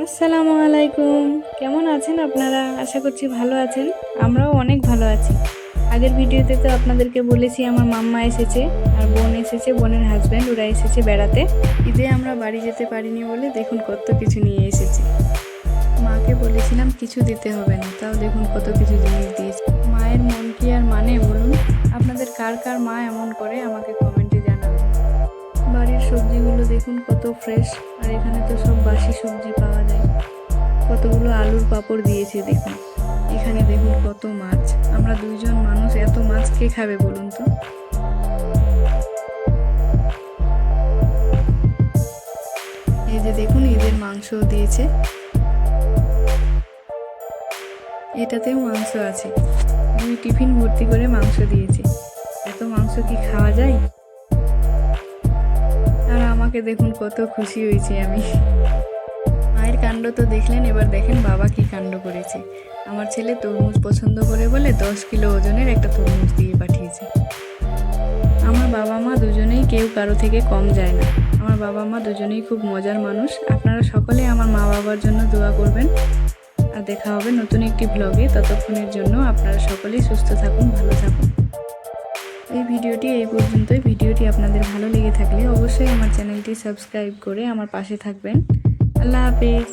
আসসালামু আলাইকুম। কেমন আছেন আপনারা? আশা করছি ভালো আছেন। আমরাও অনেক ভালো আছি। আগের ভিডিওতে তো আপনাদেরকে বলেছি আমার মাম্মা এসেছে আর বোন এসেছে, বোনের হাজব্যান্ড, ওরা এসেছে বেড়াতে। ঈদে আমরা বাড়ি যেতে পারিনি বলে দেখুন কত কিছু নিয়ে এসেছি। মাকে বলেছিলাম কিছু দিতে হবে না, তাও দেখুন কত কিছু জিনিস দিয়েছে। মায়ের মন কি আর মানে বলুন? আপনাদের কার কার মা এমন করে আমাকে কমেন্টে জানাবেন। বাড়ির সবজিগুলো দেখুন কত ফ্রেশ, আর এখানে তো সব বাসি সবজি পাওয়া যায়। কতগুলো আলুর পাঁপড় দিয়েছে দেখুন। এখানে দেখুন কত মাছ। আমরা দুইজন মানুষ, এত মাছ কে খাবে বলুন তো? এই যে দেখুন ঈদের মাংস দিয়েছে, এটাতেও মাংস আছে। 2 টিফিন ভর্তি করে মাংস দিয়েছে। এত মাংস কি খাওয়া যায়? আর আমাকে দেখুন কত খুশি হয়েছি আমি। মায়ের কাণ্ড তো দেখলেন, এবার দেখেন বাবা কি কাণ্ড করেছে। আমার ছেলে তরমুজ পছন্দ করে বলে 10 কিলো ওজনের একটা তরমুজ দিয়ে পাঠিয়েছে। আমার বাবা মা দুজনেই কেউ কারো থেকে কম যায় না। আমার বাবা মা দুজনেই খুব মজার মানুষ। আপনারা সকলে আমার মা বাবার জন্য দোয়া করবেন। আর দেখা হবে নতুন একটি ব্লগে। ততক্ষণের জন্য আপনারা সকলেই সুস্থ থাকুন, ভালো থাকুন। এই ভিডিওটি এই পর্যন্তই। ভিডিওটি আপনাদের ভালো লেগে থাকলে অবশ্যই আমার চ্যানেলটি সাবস্ক্রাইব করে আমার পাশে থাকবেন। আল্লাহ হাফেজ।